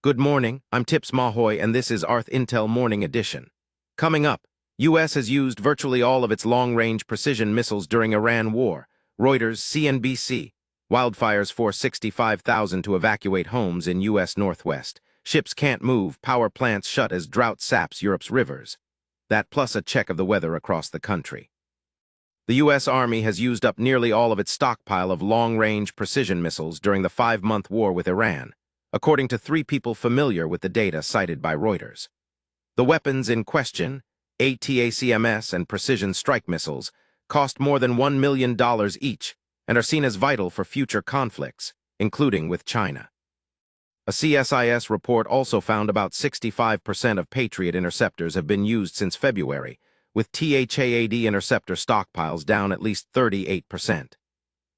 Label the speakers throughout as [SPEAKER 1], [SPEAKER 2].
[SPEAKER 1] Good morning, I'm Tips Mahoy and this is ArthIntel Morning Edition. Coming up, U.S. has used virtually all of its long-range precision missiles during Iran war. Reuters, CNBC. Wildfires force 65,000 to evacuate homes in U.S. Northwest. Ships can't move, power plants shut as drought saps Europe's rivers. That plus a check of the weather across the country. The U.S. Army has used up nearly all of its stockpile of long-range precision missiles during the 5-month war with Iran, according to 3 people familiar with the data cited by Reuters. The weapons in question, ATACMS and precision strike missiles, cost more than $1 million each and are seen as vital for future conflicts, including with China. A CSIS report also found about 65% of Patriot interceptors have been used since February, with THAAD interceptor stockpiles down at least 38%.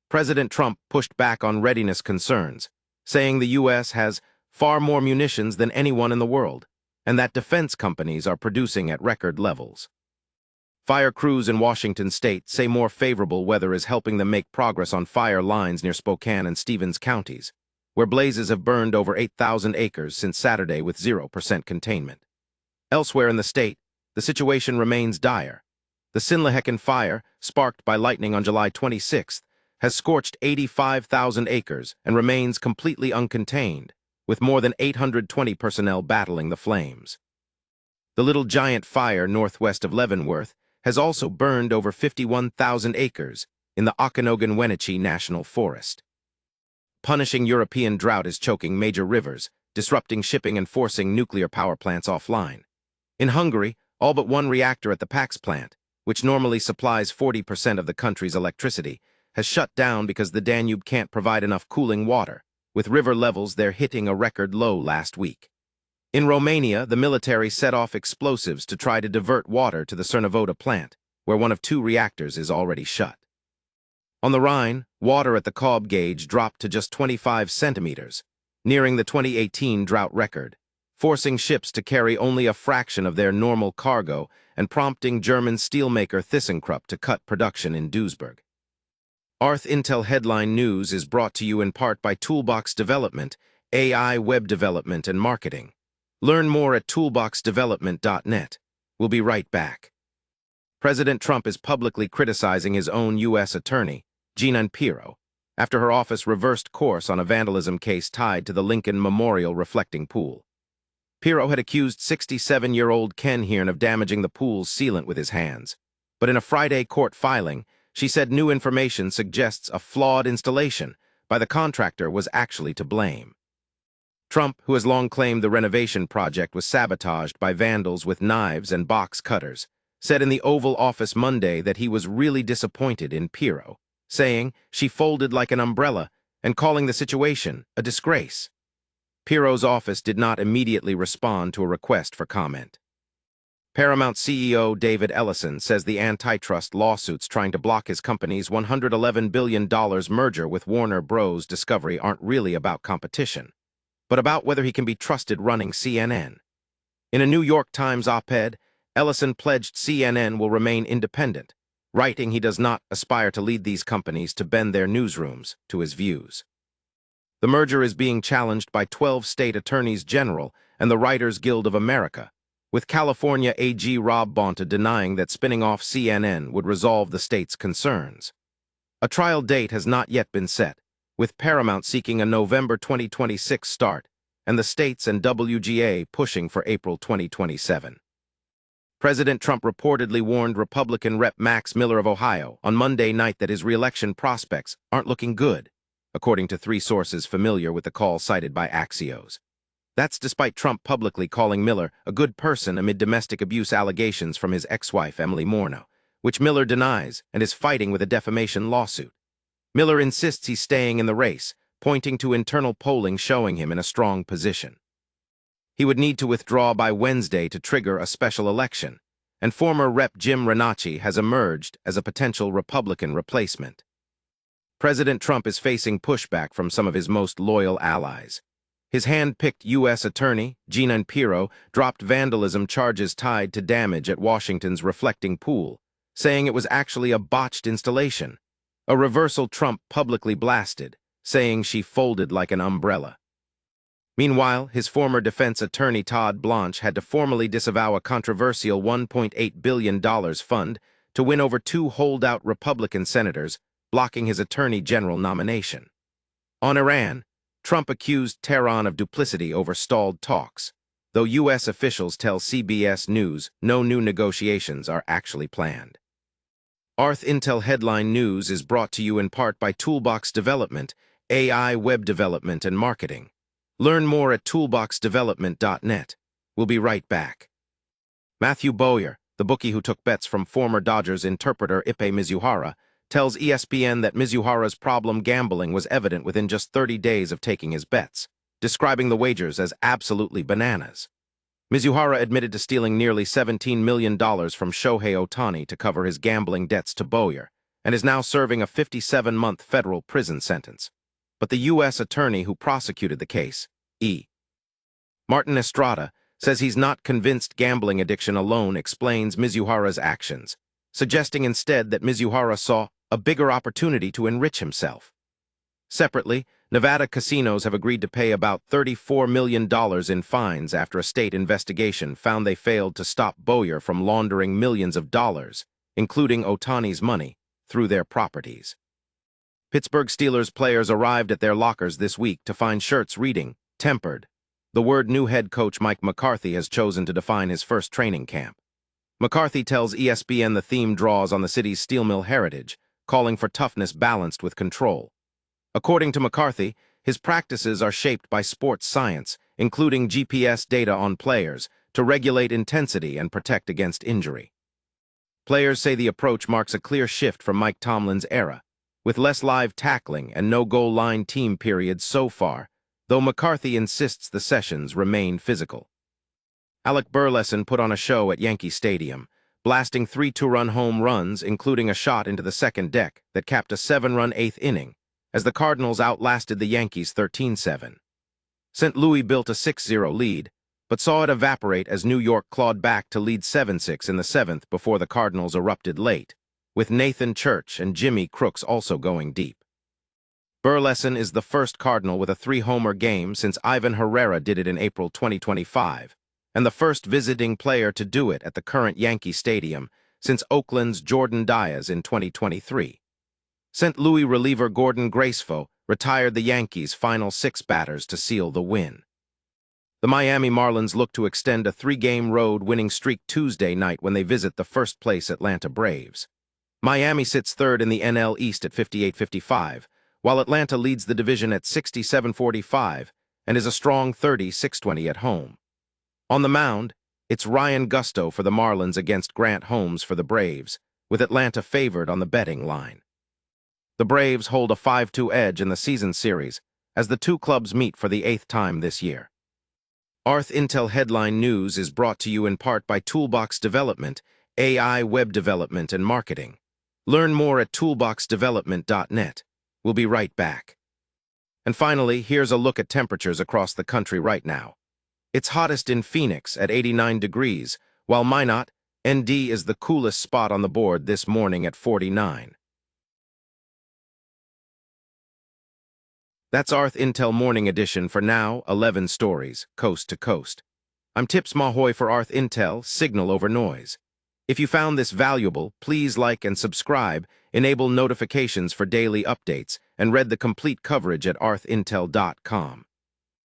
[SPEAKER 1] President Trump pushed back on readiness concerns, saying the U.S. has far more munitions than anyone in the world, and that defense companies are producing at record levels. Fire crews in Washington state say more favorable weather is helping them make progress on fire lines near Spokane and Stevens counties, where blazes have burned over 8,000 acres since Saturday with 0% containment. Elsewhere in the state, the situation remains dire. The Sinlahekin fire, sparked by lightning on July 26th, has scorched 85,000 acres and remains completely uncontained, with more than 820 personnel battling the flames. The Little Giant fire northwest of Leavenworth has also burned over 51,000 acres in the Okanogan-Wenatchee National Forest. Punishing European drought is choking major rivers, disrupting shipping and forcing nuclear power plants offline. In Hungary, all but one reactor at the Pax plant, which normally supplies 40% of the country's electricity, has shut down because the Danube can't provide enough cooling water, with river levels there hitting a record low last week. In Romania, the military set off explosives to try to divert water to the Cernavodă plant, where one of 2 reactors is already shut. On the Rhine, water at the Cobb gauge dropped to just 25 centimeters, nearing the 2018 drought record, forcing ships to carry only a fraction of their normal cargo and prompting German steelmaker ThyssenKrupp to cut production in Duisburg. ArthIntel Headline News is brought to you in part by Toolbox Development, AI web development and marketing. Learn more at toolboxdevelopment.net. We'll be right back. President Trump is publicly criticizing his own U.S. attorney, Jeanine Pirro, after her office reversed course on a vandalism case tied to the Lincoln Memorial reflecting pool. Pirro had accused 67-year-old Ken Hearn of damaging the pool's sealant with his hands, but in a Friday court filing, she said new information suggests a flawed installation by the contractor was actually to blame. Trump, who has long claimed the renovation project was sabotaged by vandals with knives and box cutters, said in the Oval Office Monday that he was really disappointed in Pirro, saying she folded like an umbrella and calling the situation a disgrace. Pirro's office did not immediately respond to a request for comment. Paramount CEO David Ellison says the antitrust lawsuits trying to block his company's $111 billion merger with Warner Bros. Discovery aren't really about competition, but about whether he can be trusted running CNN. In a New York Times op-ed, Ellison pledged CNN will remain independent, writing he does not aspire to lead these companies to bend their newsrooms to his views. The merger is being challenged by 12 state attorneys general and the Writers Guild of America, with California AG Rob Bonta denying that spinning off CNN would resolve the state's concerns. A trial date has not yet been set, with Paramount seeking a November 2026 start and the states and WGA pushing for April 2027. President Trump reportedly warned Republican Rep. Max Miller of Ohio on Monday night that his re-election prospects aren't looking good, according to 3 sources familiar with the call cited by Axios. That's despite Trump publicly calling Miller a good person amid domestic abuse allegations from his ex-wife Emily Morno, which Miller denies and is fighting with a defamation lawsuit. Miller insists he's staying in the race, pointing to internal polling showing him in a strong position. He would need to withdraw by Wednesday to trigger a special election, and former Rep. Jim Renacci has emerged as a potential Republican replacement. President Trump is facing pushback from some of his most loyal allies. His hand-picked U.S. attorney, Jeanine Pirro, dropped vandalism charges tied to damage at Washington's reflecting pool, saying it was actually a botched installation, a reversal Trump publicly blasted, saying she folded like an umbrella. Meanwhile, his former defense attorney Todd Blanche had to formally disavow a controversial $1.8 billion fund to win over two holdout Republican senators, blocking his attorney general nomination. On Iran, Trump accused Tehran of duplicity over stalled talks, though U.S. officials tell CBS News no new negotiations are actually planned. ArthIntel Headline News is brought to you in part by Toolbox Development, AI web development and marketing. Learn more at toolboxdevelopment.net. We'll be right back. Matthew Bowyer, the bookie who took bets from former Dodgers interpreter Ippei Mizuhara, tells ESPN that Mizuhara's problem gambling was evident within just 30 days of taking his bets, describing the wagers as absolutely bananas. Mizuhara admitted to stealing nearly $17 million from Shohei Ohtani to cover his gambling debts to Bowyer, and is now serving a 57-month federal prison sentence. But the U.S. attorney who prosecuted the case, E. Martin Estrada, says he's not convinced gambling addiction alone explains Mizuhara's actions, suggesting instead that Mizuhara saw a bigger opportunity to enrich himself. Separately, Nevada casinos have agreed to pay about $34 million in fines after a state investigation found they failed to stop Bowyer from laundering millions of dollars, including Ohtani's money, through their properties. Pittsburgh Steelers players arrived at their lockers this week to find shirts reading, "Tempered," the word new head coach Mike McCarthy has chosen to define his first training camp. McCarthy tells ESPN the theme draws on the city's steel mill heritage, calling for toughness balanced with control. According to McCarthy, his practices are shaped by sports science, including GPS data on players, to regulate intensity and protect against injury. Players say the approach marks a clear shift from Mike Tomlin's era, with less live tackling and no goal line team periods so far, though McCarthy insists the sessions remain physical. Alec Burleson put on a show at Yankee Stadium, blasting 3 two-run home runs, including a shot into the second deck that capped a 7-run 8th inning, as the Cardinals outlasted the Yankees 13-7. St. Louis built a 6-0 lead, but saw it evaporate as New York clawed back to lead 7-6 in the 7th before the Cardinals erupted late, with Nathan Church and Jimmy Crooks also going deep. Burleson is the first Cardinal with a 3-homer game since Ivan Herrera did it in April 2025, and the first visiting player to do it at the current Yankee Stadium since Oakland's Jordan Diaz in 2023. St. Louis reliever Gordon Graceful retired the Yankees' final 6 batters to seal the win. The Miami Marlins look to extend a 3-game road winning streak Tuesday night when they visit the first-place Atlanta Braves. Miami sits third in the NL East at 58-55, while Atlanta leads the division at 67-45 and is a strong 30-620 at home. On the mound, it's Ryan Gusto for the Marlins against Grant Holmes for the Braves, with Atlanta favored on the betting line. The Braves hold a 5-2 edge in the season series as the two clubs meet for the 8th time this year. ArthIntel Headline News is brought to you in part by Toolbox Development, AI web development and marketing. Learn more at toolboxdevelopment.net. We'll be right back. And finally, here's a look at temperatures across the country right now. It's hottest in Phoenix at 89 degrees, while Minot, ND, is the coolest spot on the board this morning at 49. That's ArthIntel Morning Edition for now, 11 stories, coast to coast. I'm Tips Mahoy for ArthIntel, signal over noise. If you found this valuable, please like and subscribe, enable notifications for daily updates, and read the complete coverage at arthintel.com.